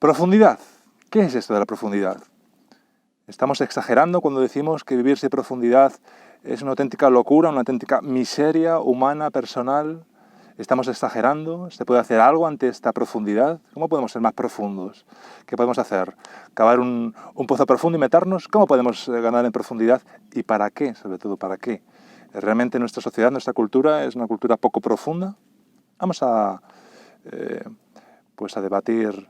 Profundidad. ¿Qué es esto de la profundidad? Estamos exagerando cuando decimos que vivir sin profundidad es una auténtica locura, una auténtica miseria humana, personal. ¿Estamos exagerando? ¿Se puede hacer algo ante esta profundidad? ¿Cómo podemos ser más profundos? ¿Qué podemos hacer? ¿Cavar un pozo profundo y meternos? ¿Cómo podemos ganar en profundidad? ¿Y para qué? Sobre todo, ¿para qué? ¿Realmente nuestra sociedad, nuestra cultura es una cultura poco profunda? Vamos a debatir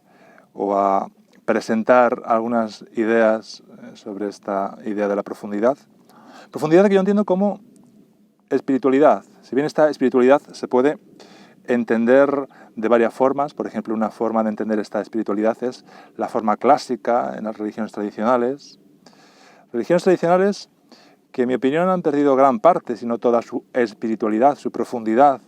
o a presentar algunas ideas sobre esta idea de la profundidad. Profundidad que yo entiendo como espiritualidad. Si bien esta espiritualidad se puede entender de varias formas, por ejemplo, una forma de entender esta espiritualidad es la forma clásica en las religiones tradicionales. Religiones tradicionales que, en mi opinión, han perdido gran parte, si no toda su espiritualidad, su profundidad.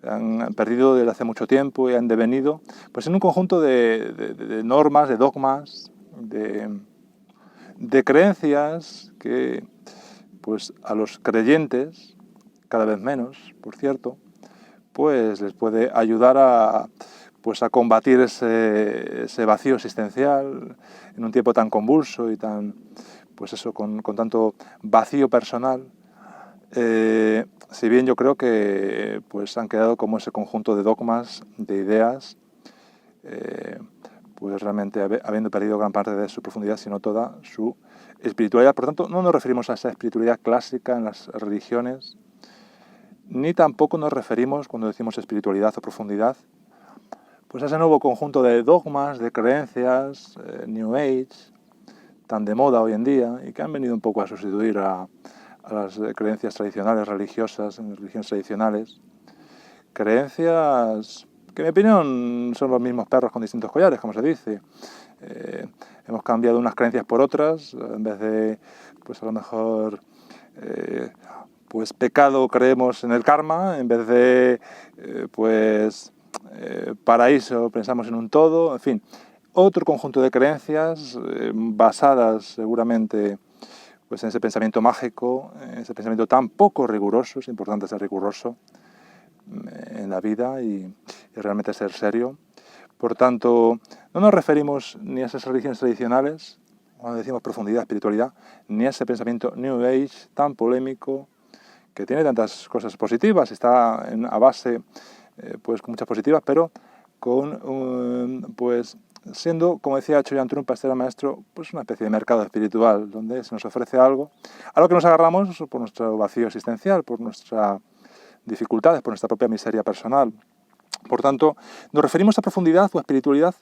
Han perdido desde hace mucho tiempo y han devenido pues, en un conjunto de normas, de dogmas, de creencias que pues, a los creyentes, cada vez menos, por cierto, pues les puede ayudar a combatir ese vacío existencial en un tiempo tan convulso y tan, con tanto vacío personal. Si bien yo creo que pues han quedado como ese conjunto de dogmas, de ideas, pues realmente habiendo perdido gran parte de su profundidad, sino toda su espiritualidad. Por tanto, no nos referimos a esa espiritualidad clásica en las religiones, ni tampoco nos referimos, cuando decimos espiritualidad o profundidad, pues a ese nuevo conjunto de dogmas, de creencias, New Age, tan de moda hoy en día, y que han venido un poco a sustituir a las creencias tradicionales, religiosas, en religiones tradicionales. Creencias que, en mi opinión, son los mismos perros con distintos collares, como se dice. Hemos cambiado unas creencias por otras, en vez de, pues a lo mejor, pecado creemos en el karma, en vez de, paraíso pensamos en un todo, en fin. Otro conjunto de creencias basadas seguramente pues en ese pensamiento mágico, en ese pensamiento tan poco riguroso. Es importante ser riguroso en la vida y realmente ser serio. Por tanto, no nos referimos ni a esas religiones tradicionales, cuando decimos profundidad, espiritualidad, ni a ese pensamiento New Age tan polémico, que tiene tantas cosas positivas, está a base con muchas positivas, pero siendo, como decía Chogyam Trungpa, este era maestro, pues una especie de mercado espiritual, donde se nos ofrece algo, a lo que nos agarramos por nuestro vacío existencial, por nuestras dificultades, por nuestra propia miseria personal. Por tanto, nos referimos a profundidad o espiritualidad,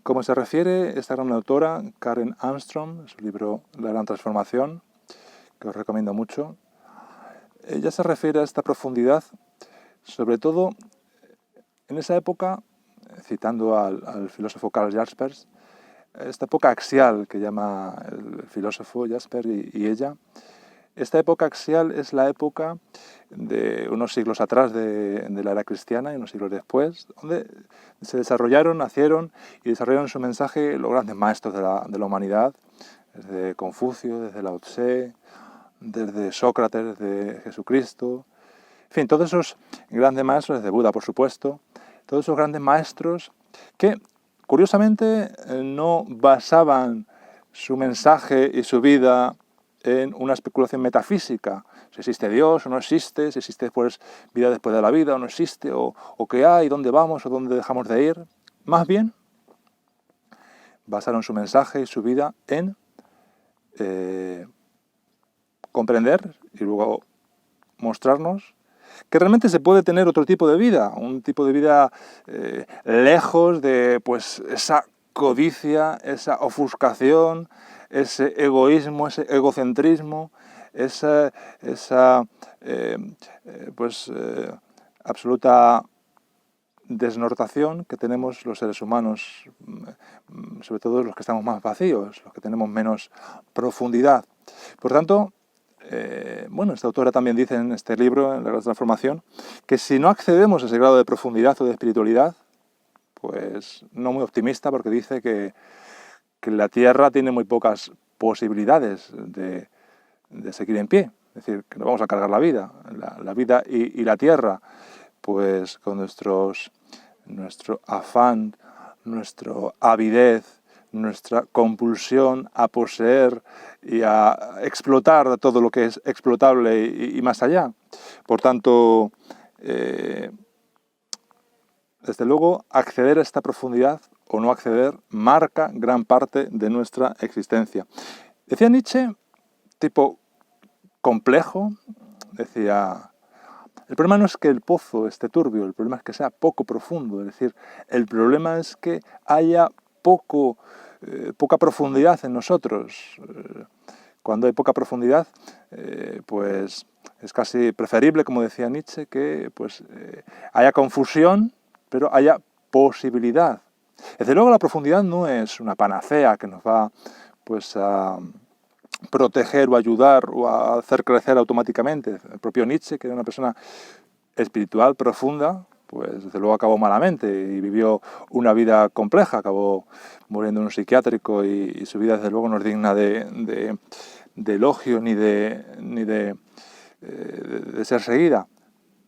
como se refiere esta gran autora, Karen Armstrong, en su libro La Gran Transformación, que os recomiendo mucho. Ella se refiere a esta profundidad, sobre todo en esa época, citando al filósofo Karl Jaspers, esta época axial que llama el filósofo Jasper y ella. Esta época axial es la época de unos siglos atrás de la era cristiana y unos siglos después, donde se desarrollaron, nacieron y desarrollaron su mensaje los grandes maestros de la humanidad, desde Confucio, desde Lao Tse, desde Sócrates, desde Jesucristo, en fin, todos esos grandes maestros, desde Buda, por supuesto, todos esos grandes maestros que, curiosamente, no basaban su mensaje y su vida en una especulación metafísica, si existe Dios o no existe, si existe vida después de la vida o no existe, o qué hay, dónde vamos o dónde dejamos de ir. Más bien, basaron su mensaje y su vida en comprender y luego mostrarnos que realmente se puede tener otro tipo de vida, un tipo de vida lejos de esa codicia, esa ofuscación, ese egoísmo, ese egocentrismo, esa absoluta desnortación que tenemos los seres humanos, sobre todo los que estamos más vacíos, los que tenemos menos profundidad. Por tanto, esta autora también dice en este libro, en La Gran Transformación, que si no accedemos a ese grado de profundidad o de espiritualidad, pues no muy optimista, porque dice que la Tierra tiene muy pocas posibilidades de seguir en pie. Es decir, que nos vamos a cargar la vida. La vida y la Tierra, pues con nuestro afán nuestra avidez, nuestra compulsión a poseer y a explotar todo lo que es explotable y más allá. Por tanto, desde luego, acceder a esta profundidad o no acceder marca gran parte de nuestra existencia. Decía Nietzsche, tipo complejo, decía, el problema no es que el pozo esté turbio, el problema es que sea poco profundo, es decir, el problema es que haya poca profundidad en nosotros. Cuando hay poca profundidad, pues es casi preferible, como decía Nietzsche, que pues, haya confusión, pero haya posibilidad. Desde luego la profundidad no es una panacea que nos va pues, a proteger o ayudar o a hacer crecer automáticamente. El propio Nietzsche, que era una persona espiritual profunda, pues desde luego acabó malamente y vivió una vida compleja, acabó muriendo en un psiquiátrico y su vida desde luego no es digna de elogio ni de ser seguida.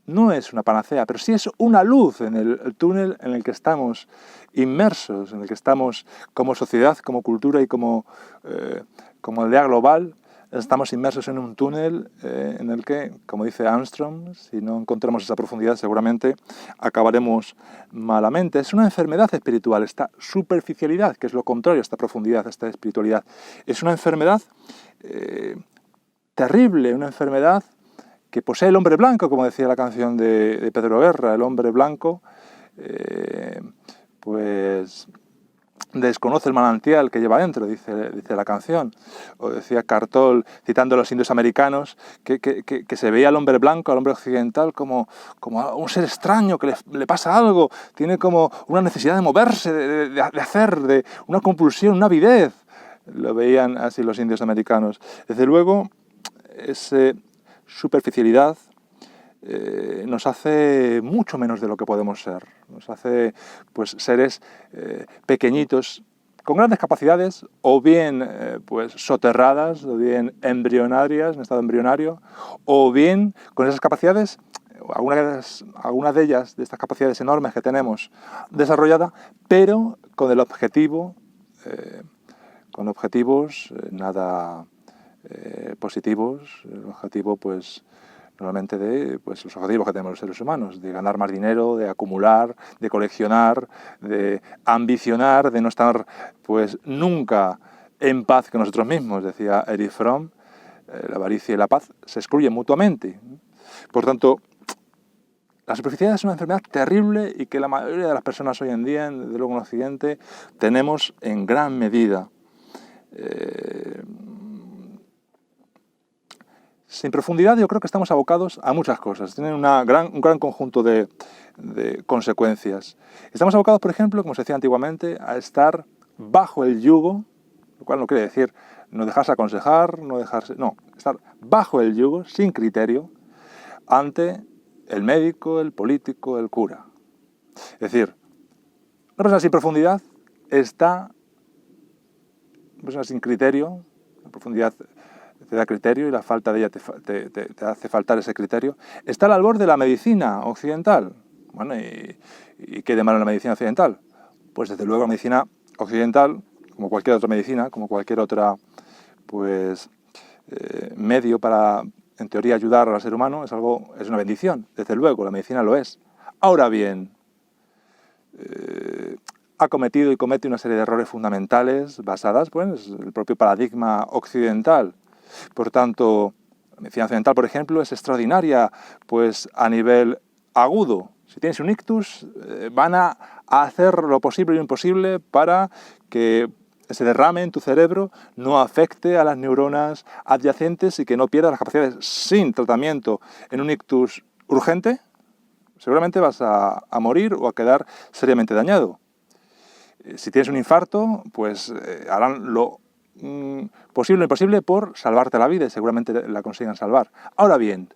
No es una panacea, pero sí es una luz en el túnel en el que estamos inmersos, en el que estamos como sociedad, como cultura y como aldea global. Estamos inmersos en un túnel en el que, como dice Armstrong, si no encontramos esa profundidad seguramente acabaremos malamente. Es una enfermedad espiritual, esta superficialidad, que es lo contrario a esta profundidad, a esta espiritualidad. Es una enfermedad terrible, una enfermedad que posee el hombre blanco, como decía la canción de Pedro Guerra. El hombre blanco pues desconoce el manantial que lleva dentro, dice la canción. O decía Cartol, citando a los indios americanos, que se veía al hombre blanco, al hombre occidental, como un ser extraño, que le pasa algo, tiene como una necesidad de moverse, de hacer, de una compulsión, una avidez. Lo veían así los indios americanos. Desde luego, esa superficialidad nos hace mucho menos de lo que podemos ser. Nos hace pues, seres pequeñitos, con grandes capacidades, o bien pues, soterradas, o bien embrionarias, en estado embrionario, o bien con esas capacidades, algunas de ellas, de estas capacidades enormes que tenemos desarrollada, pero con el objetivo, con objetivos nada positivos, el objetivo pues normalmente de pues, los objetivos que tenemos los seres humanos, de ganar más dinero, de acumular, de coleccionar, de ambicionar, de no estar pues nunca en paz con nosotros mismos, decía Erich Fromm. La avaricia y la paz se excluyen mutuamente. Por tanto, la superficialidad es una enfermedad terrible y que la mayoría de las personas hoy en día, desde luego en Occidente, tenemos en gran medida. Sin profundidad yo creo que estamos abocados a muchas cosas, tienen un gran conjunto de consecuencias. Estamos abocados, por ejemplo, como se decía antiguamente, a estar bajo el yugo, lo cual no quiere decir no dejarse aconsejar, estar bajo el yugo, sin criterio, ante el médico, el político, el cura. Es decir, una persona sin profundidad una persona sin criterio, la profundidad te da criterio y la falta de ella te hace faltar ese criterio, está al albor de la medicina occidental. Bueno, ¿y qué de malo en la medicina occidental? Pues desde luego la medicina occidental, como cualquier otra medicina, como cualquier otra pues, medio para, en teoría, ayudar al ser humano, es una bendición, desde luego, la medicina lo es. Ahora bien, ha cometido y comete una serie de errores fundamentales basadas pues, en el propio paradigma occidental. Por tanto, la medicina occidental, por ejemplo, es extraordinaria pues, a nivel agudo. Si tienes un ictus, van a hacer lo posible y lo imposible para que ese derrame en tu cerebro no afecte a las neuronas adyacentes y que no pierdas las capacidades. Sin tratamiento en un ictus urgente, seguramente vas a morir o a quedar seriamente dañado. Si tienes un infarto, pues harán lo posible o imposible por salvarte la vida y seguramente la consigan salvar. Ahora bien,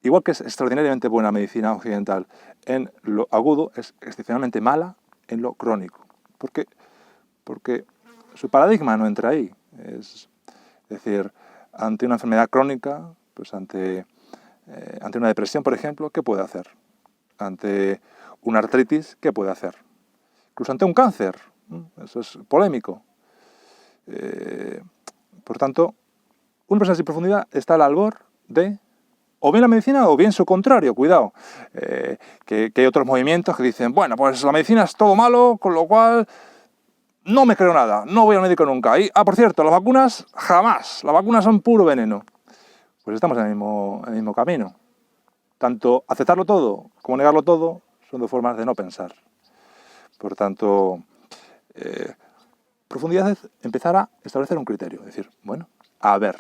igual que es extraordinariamente buena la medicina occidental en lo agudo, es excepcionalmente mala en lo crónico. ¿Por qué? Porque su paradigma no entra ahí. Es decir, ante una enfermedad crónica, pues ante una depresión, por ejemplo, ¿qué puede hacer? Ante una artritis, ¿qué puede hacer? incluso ante un cáncer. Eso es polémico. Por tanto, una persona sin profundidad está al albor de o bien la medicina o bien su contrario, cuidado. Que hay otros movimientos que dicen, bueno, pues la medicina es todo malo, con lo cual no me creo nada, no voy al médico nunca. Y, por cierto, las vacunas jamás, las vacunas son puro veneno. Pues estamos en el mismo camino. Tanto aceptarlo todo como negarlo todo son dos formas de no pensar. Por tanto, profundidad es empezar a establecer un criterio, es decir, bueno, a ver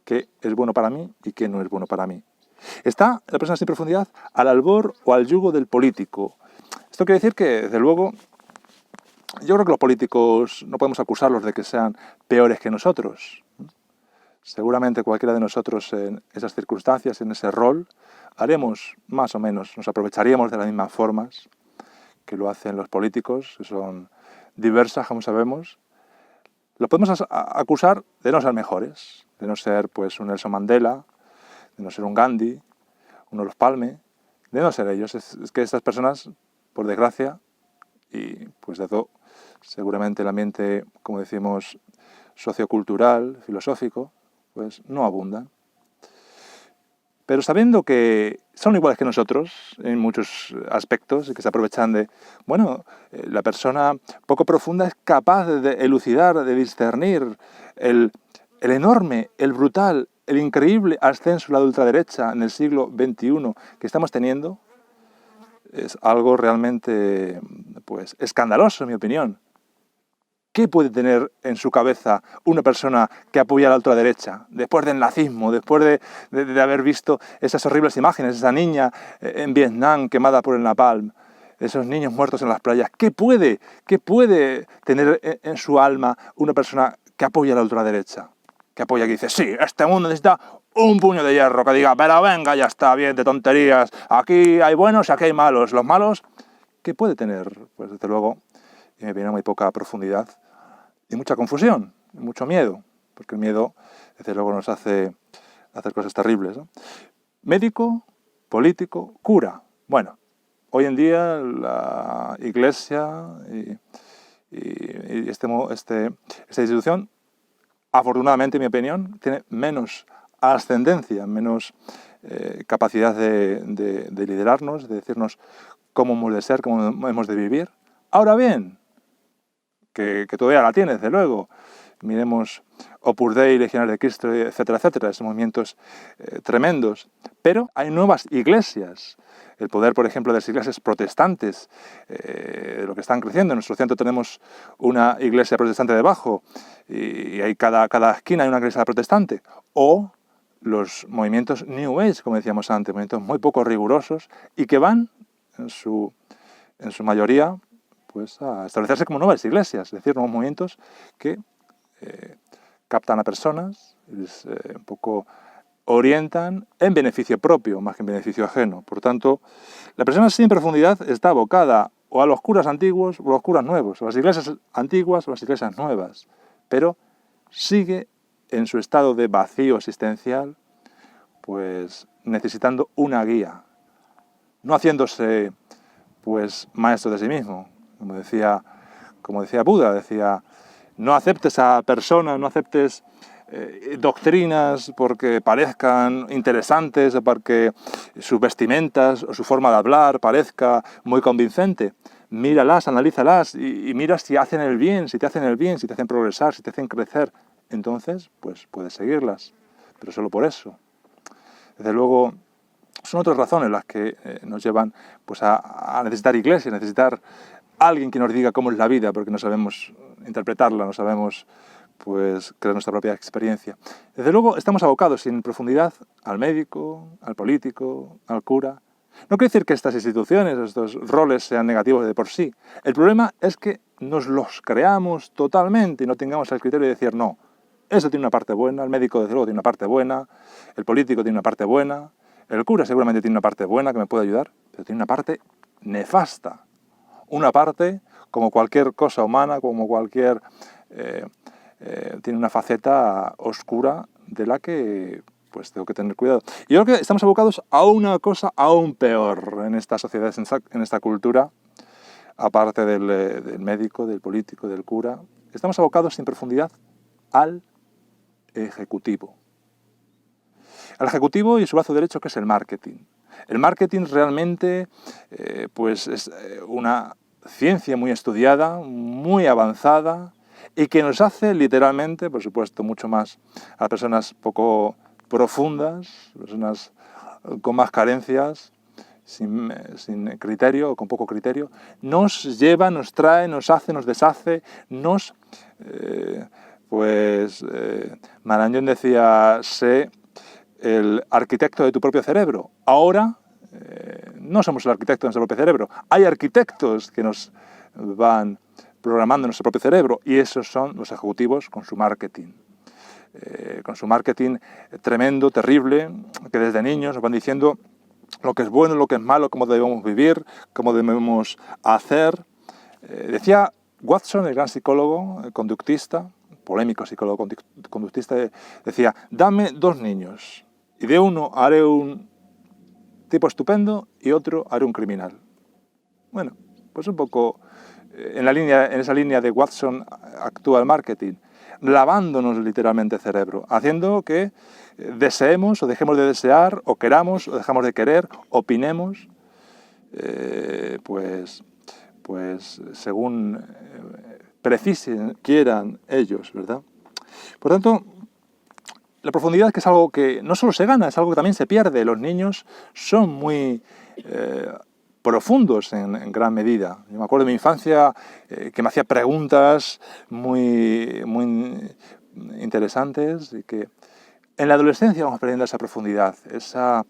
qué es bueno para mí y qué no es bueno para mí. ¿Está la persona sin profundidad al albor o al yugo del político? Esto quiere decir que, desde luego, yo creo que los políticos no podemos acusarlos de que sean peores que nosotros. Seguramente cualquiera de nosotros en esas circunstancias, en ese rol, haremos más o menos, nos aprovecharíamos de las mismas formas que lo hacen los políticos, que son diversas, como sabemos. Los podemos acusar de no ser mejores, de no ser pues un Nelson Mandela, de no ser un Gandhi, un Olof Palme, de no ser ellos. Es que estas personas, por desgracia, y pues dado seguramente el ambiente, como decimos, sociocultural, filosófico, pues no abundan. Pero sabiendo que son iguales que nosotros en muchos aspectos y que se aprovechan de, bueno, la persona poco profunda es capaz de elucidar, de discernir el enorme, el brutal, el increíble ascenso de la ultraderecha en el siglo XXI que estamos teniendo, es algo realmente pues escandaloso, en mi opinión. ¿Qué puede tener en su cabeza una persona que apoya a la ultraderecha? Después del nazismo, después de haber visto esas horribles imágenes, esa niña en Vietnam quemada por el napalm, esos niños muertos en las playas. ¿Qué puede tener en su alma una persona que apoya a la ultraderecha? Que apoya, que dice, sí, este mundo necesita un puño de hierro, que diga, pero venga, ya está bien de tonterías, aquí hay buenos y aquí hay malos. Los malos, ¿qué puede tener? Pues desde luego, y me viene muy poca profundidad y mucha confusión, y mucho miedo, porque el miedo, desde luego, nos hace hacer cosas terribles, ¿no? Médico, político, cura. Bueno, hoy en día la Iglesia y esta institución, afortunadamente, en mi opinión, tiene menos ascendencia, menos capacidad de liderarnos, de decirnos cómo hemos de ser, cómo hemos de vivir. Ahora bien, que todavía la tiene, desde luego. Miremos Opus Dei, Legionarios de Cristo, etcétera, etcétera, esos movimientos tremendos. Pero hay nuevas iglesias. El poder, por ejemplo, de las iglesias protestantes, lo que están creciendo. En nuestro centro tenemos una iglesia protestante debajo y hay cada esquina hay una iglesia protestante. O los movimientos New Age, como decíamos antes, movimientos muy poco rigurosos y que van, en su mayoría, pues a establecerse como nuevas iglesias, es decir, nuevos movimientos que captan a personas, les, un poco orientan en beneficio propio, más que en beneficio ajeno. Por tanto, la persona sin profundidad está abocada o a los curas antiguos o a los curas nuevos, o a las iglesias antiguas o a las iglesias nuevas, pero sigue en su estado de vacío existencial, pues necesitando una guía, no haciéndose pues maestro de sí mismo. Como decía Buda, decía, no aceptes a personas, no aceptes doctrinas porque parezcan interesantes o porque sus vestimentas o su forma de hablar parezca muy convincente. Míralas, analízalas y mira si hacen el bien, si te hacen el bien, si te hacen progresar, si te hacen crecer. Entonces, pues puedes seguirlas, pero solo por eso. Desde luego, son otras razones las que nos llevan pues, a necesitar iglesias, necesitar alguien que nos diga cómo es la vida, porque no sabemos interpretarla, no sabemos pues, crear nuestra propia experiencia. Desde luego, estamos abocados sin profundidad al médico, al político, al cura. No quiere decir que estas instituciones, estos roles sean negativos de por sí. El problema es que nos los creamos totalmente y no tengamos el criterio de decir, no, eso tiene una parte buena, el médico desde luego tiene una parte buena, el político tiene una parte buena, el cura seguramente tiene una parte buena que me puede ayudar, pero tiene una parte nefasta. Una parte, como cualquier cosa humana, como cualquier... tiene una faceta oscura de la que pues tengo que tener cuidado. Y yo creo que estamos abocados a una cosa aún peor en esta sociedad, en esta cultura, aparte del médico, del político, del cura, estamos abocados sin profundidad al ejecutivo. Al ejecutivo y su brazo derecho, que es el marketing. El marketing realmente pues es una ciencia muy estudiada, muy avanzada, y que nos hace literalmente, por supuesto, mucho más a personas poco profundas, personas con más carencias, sin criterio o con poco criterio, nos lleva, nos trae, nos hace, nos deshace, nos... Marañón decía, sé el arquitecto de tu propio cerebro. Ahora no somos el arquitecto de nuestro propio cerebro. Hay arquitectos que nos van programando nuestro propio cerebro, y esos son los ejecutivos con su marketing. Con su marketing tremendo, terrible, que desde niños nos van diciendo lo que es bueno, lo que es malo, cómo debemos vivir, cómo debemos hacer. Decía Watson, el gran psicólogo conductista, polémico psicólogo conductista, decía, dame 2 niños, y de uno haré un tipo estupendo y otro haré un criminal. Bueno, pues un poco en esa línea de Watson actúa el marketing, lavándonos literalmente el cerebro, haciendo que deseemos o dejemos de desear, o queramos o dejamos de querer, opinemos, pues según precisen, quieran ellos, ¿verdad? Por tanto, la profundidad, que es algo que no solo se gana, es algo que también se pierde. Los niños son muy profundos en gran medida. Yo me acuerdo de mi infancia que me hacía preguntas muy interesantes, y que en la adolescencia vamos perdiendo esa profundidad, esa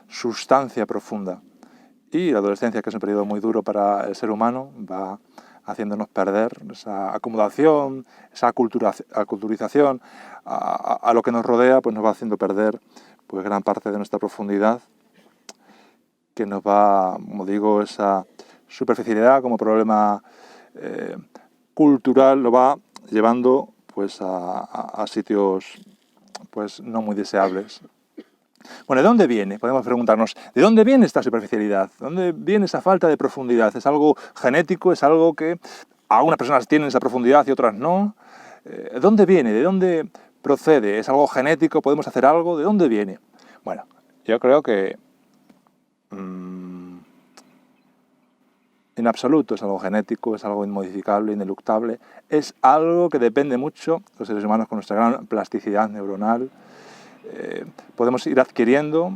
sustancia profunda. Y la adolescencia, que es un periodo muy duro para el ser humano, va haciéndonos perder esa acomodación, esa aculturización a lo que nos rodea, pues nos va haciendo perder pues gran parte de nuestra profundidad, que nos va, como digo, esa superficialidad como problema cultural, lo va llevando pues a sitios pues no muy deseables. Bueno, ¿de dónde viene? Podemos preguntarnos, ¿de dónde viene esta superficialidad? ¿De dónde viene esa falta de profundidad? ¿Es algo genético? ¿Es algo que algunas personas tienen esa profundidad y otras no? ¿De dónde viene? ¿De dónde procede? ¿Es algo genético? ¿Podemos hacer algo? ¿De dónde viene? Bueno, yo creo que en absoluto es algo genético, es algo inmodificable, ineluctable. Es algo que depende mucho de los seres humanos con nuestra gran plasticidad neuronal. Podemos ir adquiriendo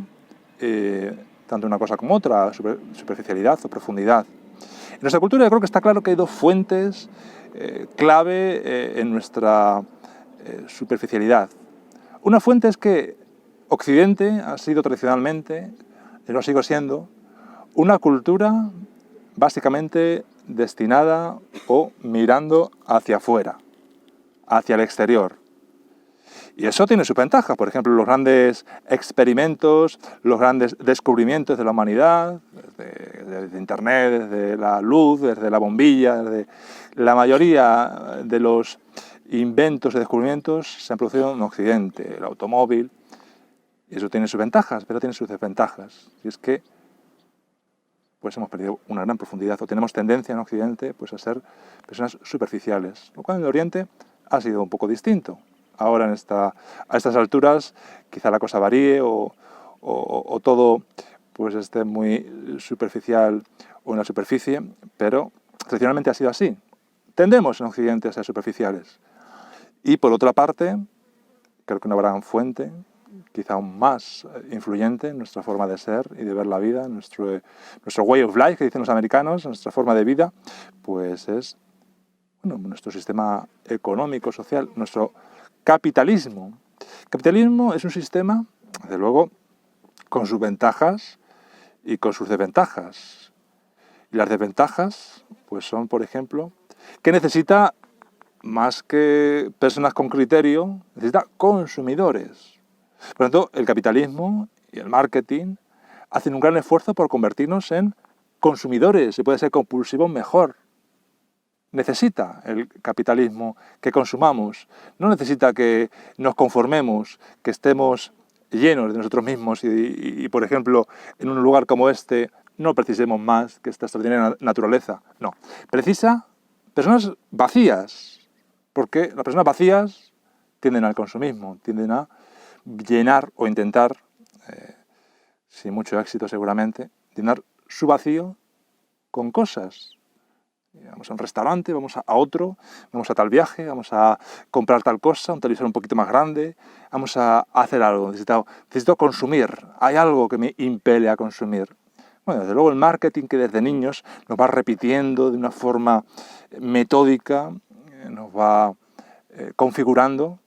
tanto una cosa como otra, superficialidad o profundidad. En nuestra cultura yo creo que está claro que hay 2 fuentes clave en nuestra superficialidad. Una fuente es que Occidente ha sido tradicionalmente, y lo sigue siendo, una cultura básicamente destinada o mirando hacia afuera, hacia el exterior. Y eso tiene su ventaja. Por ejemplo, los grandes experimentos, los grandes descubrimientos de la humanidad, desde Internet, desde la luz, desde la bombilla, desde la mayoría de los inventos y descubrimientos se han producido en Occidente, el automóvil. Y eso tiene sus ventajas, pero tiene sus desventajas. Y es que pues hemos perdido una gran profundidad, o tenemos tendencia en Occidente pues a ser personas superficiales, lo cual en el Oriente ha sido un poco distinto. Ahora a estas alturas quizá la cosa varíe o todo pues esté muy superficial o en la superficie, pero tradicionalmente ha sido así. Tendemos en Occidente a ser superficiales. Y por otra parte, creo que una gran fuente, quizá aún más influyente en nuestra forma de ser y de ver la vida, nuestro way of life, que dicen los americanos, nuestra forma de vida, pues es nuestro sistema económico, social, nuestro capitalismo. El capitalismo es un sistema, desde luego, con sus ventajas y con sus desventajas. Y las desventajas pues son, por ejemplo, que necesita, más que personas con criterio, necesita consumidores. Por lo tanto, el capitalismo y el marketing hacen un gran esfuerzo por convertirnos en consumidores. Si puede ser compulsivos, mejor. Necesita el capitalismo que consumamos, no necesita que nos conformemos, que estemos llenos de nosotros mismos y, por ejemplo, en un lugar como este no precisemos más que esta extraordinaria naturaleza. No, precisa personas vacías, porque las personas vacías tienden al consumismo, tienden a llenar o intentar, sin mucho éxito seguramente, llenar su vacío con cosas. Vamos a un restaurante, vamos a otro, vamos a tal viaje, vamos a comprar tal cosa, un televisor un poquito más grande, vamos a hacer algo, necesito consumir, hay algo que me impele a consumir. Bueno, desde luego el marketing que desde niños nos va repitiendo de una forma metódica, nos va configurando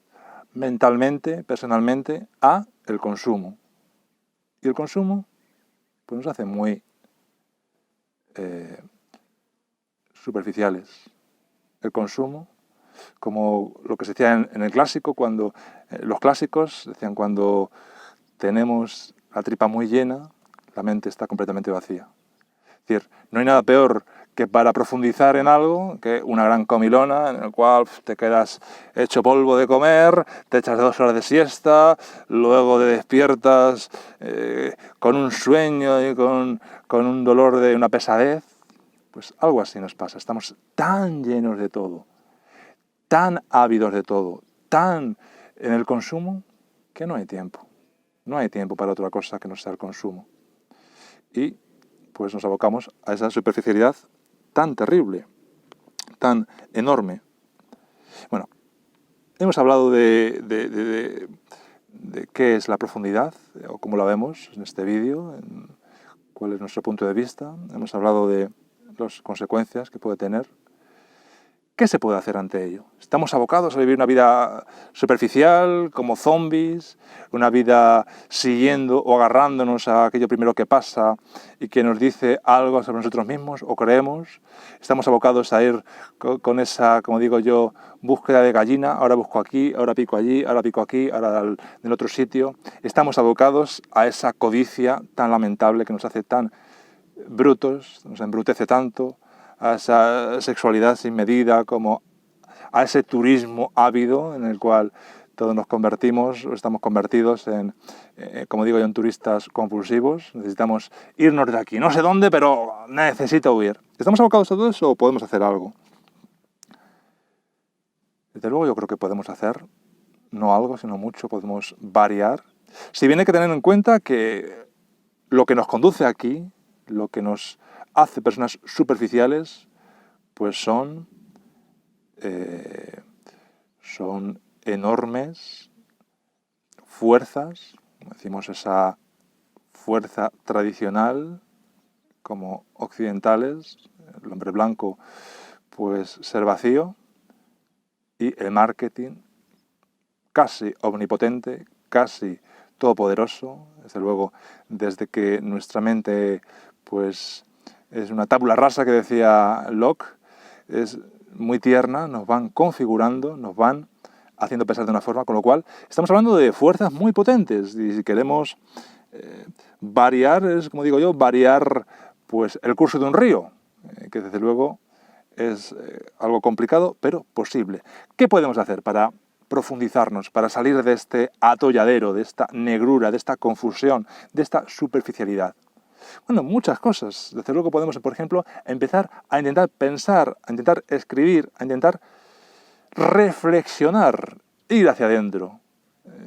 mentalmente, personalmente, a el consumo. Y el consumo pues nos hace muy superficiales. El consumo, como lo que se decía en el clásico, cuando los clásicos decían cuando tenemos la tripa muy llena, la mente está completamente vacía. Es decir, no hay nada peor que para profundizar en algo que una gran comilona en el cual te quedas hecho polvo de comer, te echas 2 horas de siesta, luego te despiertas con un sueño y con un dolor de una pesadez. Pues algo así nos pasa. Estamos tan llenos de todo, tan ávidos de todo, tan en el consumo, que no hay tiempo. No hay tiempo para otra cosa que no sea el consumo. Y pues nos abocamos a esa superficialidad tan terrible, tan enorme. Bueno, hemos hablado de qué es la profundidad, o cómo la vemos en este vídeo, cuál es nuestro punto de vista. Hemos hablado de las consecuencias que puede tener. ¿Qué se puede hacer ante ello? ¿Estamos abocados a vivir una vida superficial, como zombies, una vida siguiendo o agarrándonos a aquello primero que pasa y que nos dice algo sobre nosotros mismos o creemos? ¿Estamos abocados a ir con esa, como digo yo, búsqueda de gallina? Ahora busco aquí, ahora pico allí, ahora pico aquí, ahora en otro sitio. ¿Estamos abocados a esa codicia tan lamentable que nos hace tan brutos, nos embrutece tanto, a esa sexualidad sin medida, como a ese turismo ávido en el cual todos nos convertimos o estamos convertidos en, como digo yo, en turistas compulsivos? Necesitamos irnos de aquí, no sé dónde, pero necesito huir. ¿Estamos abocados a todo eso o podemos hacer algo? Desde luego yo creo que podemos hacer, no algo, sino mucho, podemos variar. Si bien hay que tener en cuenta que lo que nos conduce aquí, lo que nos hace personas superficiales, pues son enormes fuerzas, como decimos, esa fuerza tradicional, como occidentales, el hombre blanco, pues ser vacío, y el marketing casi omnipotente, casi todopoderoso, desde luego, desde que nuestra mente pues es una tabula rasa que decía Locke, es muy tierna, nos van configurando, nos van haciendo pensar de una forma, con lo cual estamos hablando de fuerzas muy potentes y si queremos variar, es como digo yo, variar pues el curso de un río, que desde luego es algo complicado, pero posible. ¿Qué podemos hacer para profundizarnos, para salir de este atolladero, de esta negrura, de esta confusión, de esta superficialidad? Bueno, muchas cosas. Desde luego podemos, por ejemplo, empezar a intentar pensar, a intentar escribir, a intentar reflexionar, ir hacia adentro,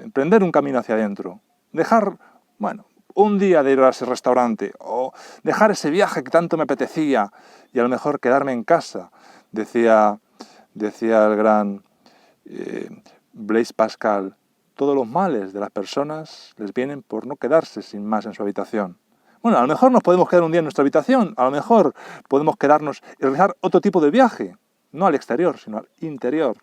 emprender un camino hacia adentro, dejar, bueno, un día de ir a ese restaurante o dejar ese viaje que tanto me apetecía y a lo mejor quedarme en casa, decía el gran Blaise Pascal, todos los males de las personas les vienen por no quedarse sin más en su habitación. Bueno, a lo mejor nos podemos quedar un día en nuestra habitación, a lo mejor podemos quedarnos y realizar otro tipo de viaje, no al exterior, sino al interior.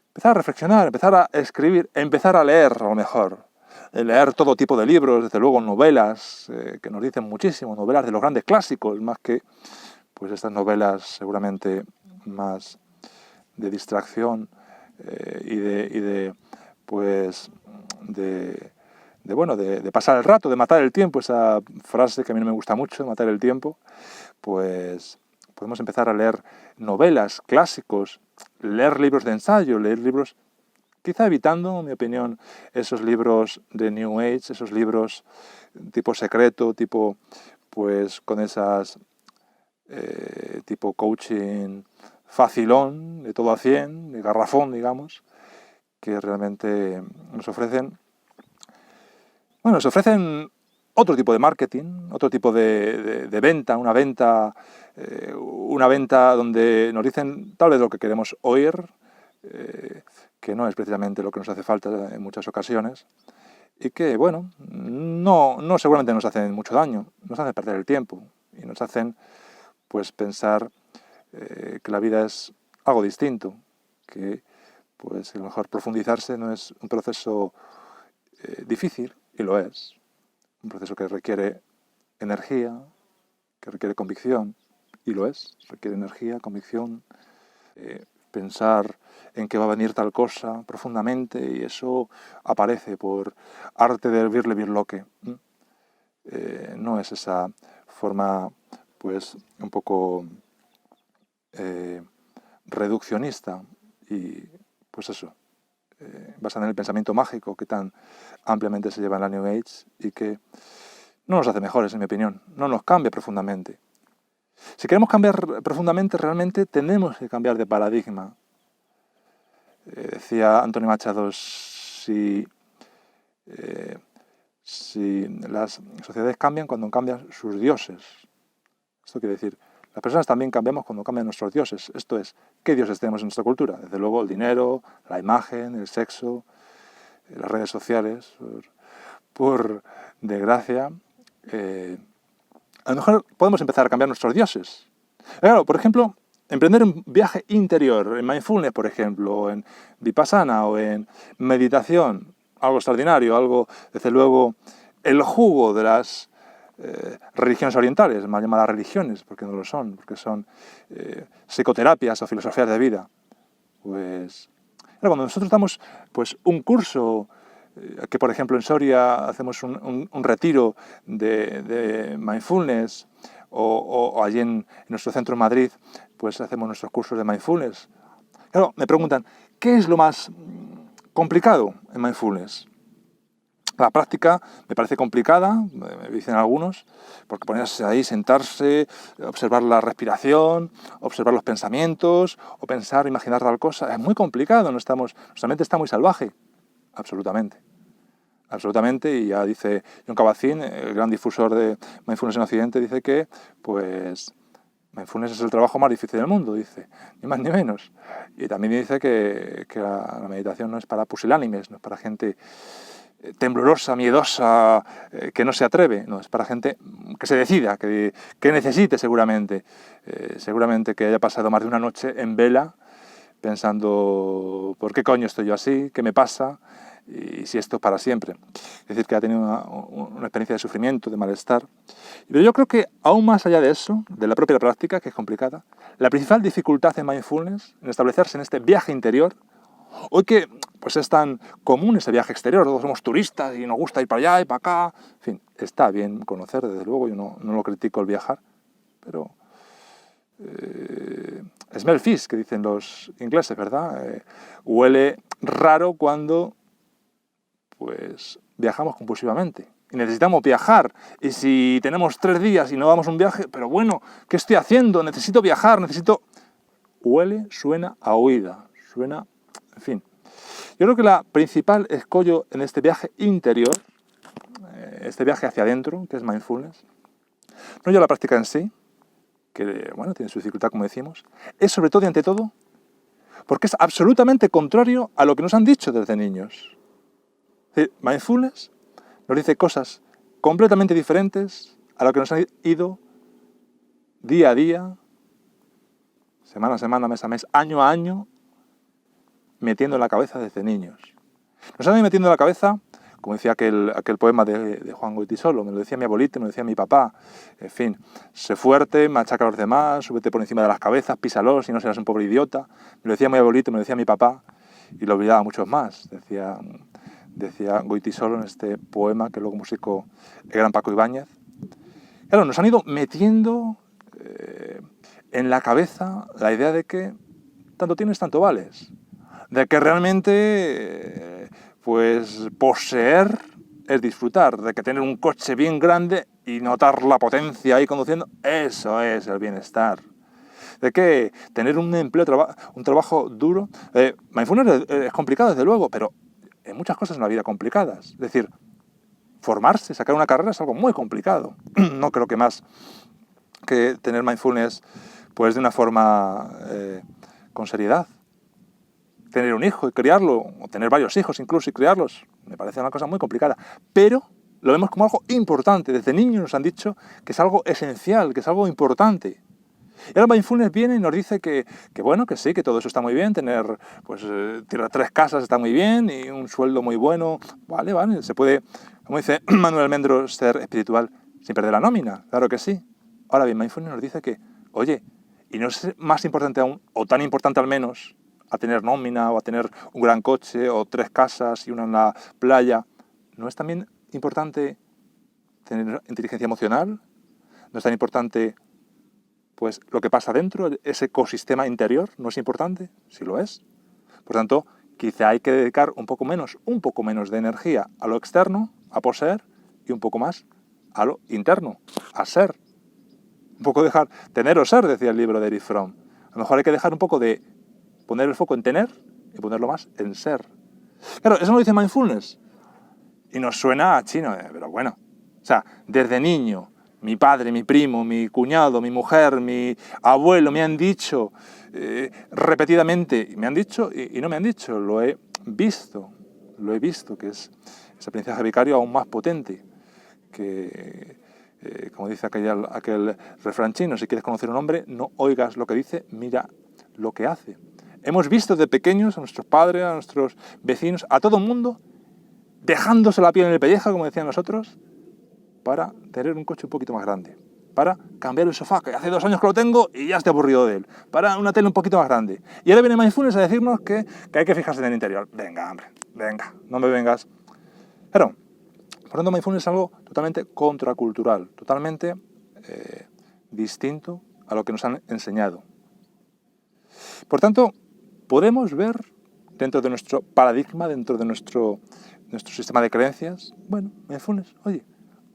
Empezar a reflexionar, empezar a escribir, empezar a leer a lo mejor. Leer todo tipo de libros, desde luego novelas, que nos dicen muchísimo, novelas de los grandes clásicos, más que pues estas novelas seguramente más de distracción y de pasar el rato, de matar el tiempo, esa frase que a mí no me gusta mucho, de matar el tiempo, pues podemos empezar a leer novelas, clásicos, leer libros de ensayo, leer libros Quizá evitando, en mi opinión, esos libros de New Age, esos libros tipo secreto, tipo, pues con esas, tipo coaching facilón, de todo a 100, de garrafón, digamos, que realmente nos ofrecen otro tipo de marketing, otro tipo de venta, una venta donde nos dicen tal vez lo que queremos oír, que no es precisamente lo que nos hace falta en muchas ocasiones, y que, bueno, no seguramente nos hacen mucho daño, nos hacen perder el tiempo y nos hacen pues pensar que la vida es algo distinto, que pues a lo mejor profundizarse no es un proceso difícil, y lo es, un proceso que requiere energía, que requiere convicción, y lo es, requiere energía, convicción, pensar en que va a venir tal cosa profundamente, y eso aparece por arte del birloque. No es esa forma pues un poco reduccionista y pues eso, basada en el pensamiento mágico que tan ampliamente se lleva en la New Age y que no nos hace mejores, en mi opinión, no nos cambia profundamente. Si queremos cambiar profundamente, realmente tenemos que cambiar de paradigma. Decía Antonio Machado, si las sociedades cambian cuando cambian sus dioses. Esto quiere decir, las personas también cambiamos cuando cambian nuestros dioses. Esto es, ¿qué dioses tenemos en nuestra cultura? Desde luego el dinero, la imagen, el sexo, las redes sociales. Por desgracia, a lo mejor podemos empezar a cambiar nuestros dioses. Claro, por ejemplo, emprender un viaje interior, en mindfulness, por ejemplo, o en vipassana, o en meditación, algo extraordinario, algo, desde luego, el jugo de las religiones orientales, mal llamadas religiones, porque no lo son, porque son psicoterapias o filosofías de vida. Pues, claro, cuando nosotros damos pues, un curso, que por ejemplo en Soria hacemos un retiro de mindfulness, o allí en nuestro centro en Madrid, pues hacemos nuestros cursos de mindfulness. Claro, me preguntan, ¿qué es lo más complicado en mindfulness? La práctica me parece complicada, me dicen algunos, porque ponerse ahí, sentarse, observar la respiración, observar los pensamientos, o pensar, imaginar tal cosa, es muy complicado, nuestra mente está muy salvaje, absolutamente. Absolutamente, y ya dice Jon Kabat-Zinn, el gran difusor de mindfulness en Occidente, dice que pues mindfulness es el trabajo más difícil del mundo, dice, ni más ni menos. Y también dice que la meditación no es para pusilánimes, no es para gente temblorosa, miedosa, que no se atreve, no, es para gente que se decida, que necesite seguramente que haya pasado más de una noche en vela pensando, ¿por qué coño estoy yo así? ¿Qué me pasa? Y si esto es para siempre. Es decir, que ha tenido una experiencia de sufrimiento, de malestar. Pero yo creo que aún más allá de eso, de la propia práctica, que es complicada, la principal dificultad en mindfulness, en establecerse en este viaje interior, hoy que pues es tan común ese viaje exterior, todos somos turistas y nos gusta ir para allá y para acá, en fin, está bien conocer, desde luego, yo no lo critico el viajar, pero smell fish, que dicen los ingleses, ¿verdad? Huele raro cuando pues viajamos compulsivamente y necesitamos viajar, y si tenemos 3 días y no damos un viaje, pero bueno, ¿qué estoy haciendo? Necesito viajar, huele, suena a huida, suena, en fin. Yo creo que la principal escollo en este viaje interior, este viaje hacia adentro, que es mindfulness, no ya la práctica en sí, que bueno, tiene su dificultad, como decimos, es sobre todo y ante todo porque es absolutamente contrario a lo que nos han dicho desde niños. Es decir, mindfulness nos dice cosas completamente diferentes a lo que nos han ido día a día, semana a semana, mes a mes, año a año, metiendo en la cabeza desde niños. Nos han ido metiendo en la cabeza, como decía aquel poema de Juan Goytisolo, me lo decía mi abuelito, me lo decía mi papá, en fin, sé fuerte, machaca a los demás, súbete por encima de las cabezas, písalos, si no serás un pobre idiota. Me lo decía mi abuelito, me lo decía mi papá, y lo olvidaba muchos más, decía Goytisolo en este poema que luego musicó el gran Paco Ibáñez. Claro, nos han ido metiendo en la cabeza la idea de que tanto tienes, tanto vales. de que realmente pues poseer es disfrutar, de que tener un coche bien grande y notar la potencia ahí conduciendo, eso es el bienestar. De que tener un empleo, un trabajo duro, mindfulness es complicado desde luego, pero hay muchas cosas en la vida complicadas. Es decir, formarse, sacar una carrera es algo muy complicado. No creo que más que tener mindfulness pues de una forma con seriedad. Tener un hijo y criarlo, o tener varios hijos incluso y criarlos, me parece una cosa muy complicada. Pero lo vemos como algo importante. Desde niños nos han dicho que es algo esencial, que es algo importante. Y ahora mindfulness viene y nos dice que bueno, que sí, que todo eso está muy bien, tener pues 3 casas está muy bien y un sueldo muy bueno, vale, se puede, como dice Manuel Almendros, ser espiritual sin perder la nómina, claro que sí. Ahora bien, mindfulness nos dice que, oye, y no es más importante aún, o tan importante al menos, a tener nómina o a tener un gran coche o 3 casas y una en la playa, ¿no es también importante tener inteligencia emocional? ¿No es tan importante pues lo que pasa dentro, ese ecosistema interior, no es importante? Sí lo es. Por tanto, quizá hay que dedicar un poco menos de energía a lo externo, a poseer, y un poco más a lo interno, a ser. Un poco dejar, tener o ser, decía el libro de Erich Fromm. A lo mejor hay que dejar un poco de poner el foco en tener y ponerlo más en ser. Claro, eso no lo dice mindfulness. Y nos suena a chino, pero bueno. O sea, desde niño, mi padre, mi primo, mi cuñado, mi mujer, mi abuelo me han dicho repetidamente, me han dicho y no me han dicho, lo he visto, que es ese aprendizaje vicario aún más potente, que, como dice aquel refrán chino, si quieres conocer a un hombre, no oigas lo que dice, mira lo que hace. Hemos visto de pequeños a nuestros padres, a nuestros vecinos, a todo el mundo, dejándose la piel en el pellejo, como decían nosotros, para tener un coche un poquito más grande, para cambiar el sofá, que hace 2 años que lo tengo y ya estoy aburrido de él, para una tele un poquito más grande. Y ahora viene mindfulness a decirnos que hay que fijarse en el interior. Venga, hombre, venga, no me vengas. Pero, por lo tanto, mindfulness es algo totalmente contracultural, totalmente distinto a lo que nos han enseñado. Por tanto, podemos ver dentro de nuestro paradigma, dentro de nuestro sistema de creencias, bueno, mindfulness, oye,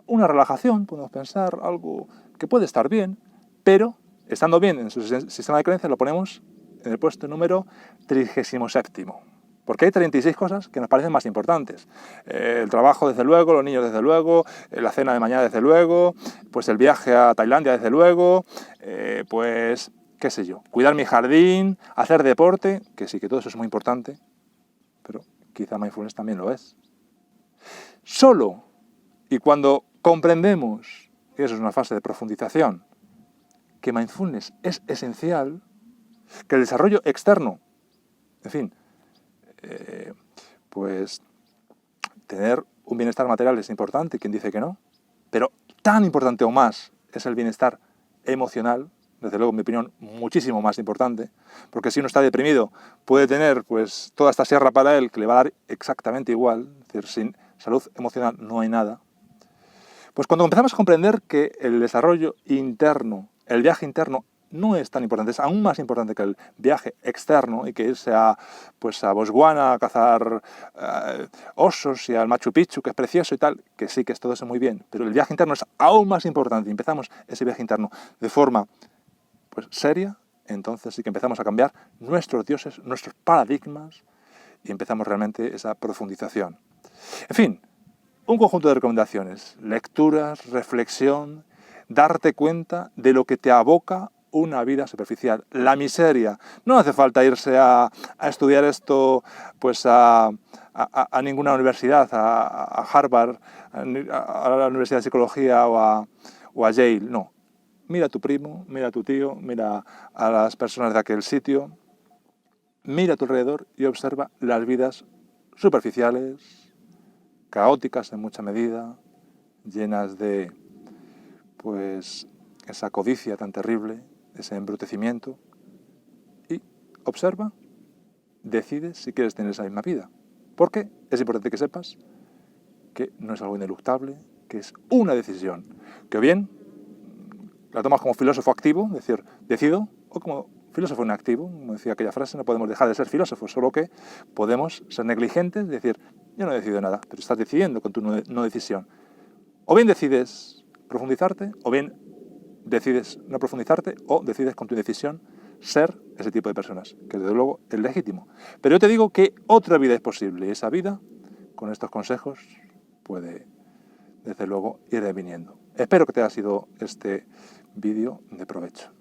una relajación, podemos pensar, algo que puede estar bien, pero estando bien en su sistema de creencias lo ponemos en el puesto número 37. Porque hay 36 cosas que nos parecen más importantes. El trabajo, desde luego, los niños, desde luego, la cena de mañana, desde luego, pues el viaje a Tailandia, desde luego, pues, qué sé yo, cuidar mi jardín, hacer deporte, que sí, que todo eso es muy importante, pero quizá mindfulness también lo es. Solo y cuando comprendemos, y eso es una fase de profundización, que mindfulness es esencial, que el desarrollo externo, en fin, pues tener un bienestar material es importante, quien dice que no, pero tan importante o más es el bienestar emocional, desde luego en mi opinión muchísimo más importante, porque si uno está deprimido puede tener pues toda esta sierra para él que le va a dar exactamente igual, es decir, sin salud emocional no hay nada. Pues cuando empezamos a comprender que el desarrollo interno, el viaje interno, no es tan importante, es aún más importante que el viaje externo y que irse a Botswana a cazar osos y al Machu Picchu, que es precioso y tal, que sí, que es todo eso muy bien, pero el viaje interno es aún más importante y empezamos ese viaje interno de forma pues seria, entonces sí que empezamos a cambiar nuestros dioses, nuestros paradigmas y empezamos realmente esa profundización. En fin, un conjunto de recomendaciones, lecturas, reflexión, darte cuenta de lo que te aboca una vida superficial, la miseria. No hace falta irse a estudiar esto pues a ninguna universidad, a Harvard, a la Universidad de Psicología o a Yale, no. Mira a tu primo, mira a tu tío, mira a las personas de aquel sitio, mira a tu alrededor y observa las vidas superficiales, caóticas en mucha medida, llenas de pues esa codicia tan terrible, ese embrutecimiento, y observa, decide si quieres tener esa misma vida. Porque es importante que sepas que no es algo ineluctable, que es una decisión, que o bien la tomas como filósofo activo, es decir, decido, o como filósofo inactivo, como decía aquella frase, no podemos dejar de ser filósofos, solo que podemos ser negligentes, decir, yo no he decidido nada, pero estás decidiendo con tu no decisión. O bien decides profundizarte, o bien decides no profundizarte, o decides con tu decisión ser ese tipo de personas, que desde luego es legítimo. Pero yo te digo que otra vida es posible, y esa vida, con estos consejos, puede, desde luego, ir deviniendo. Espero que te haya sido este vídeo de provecho.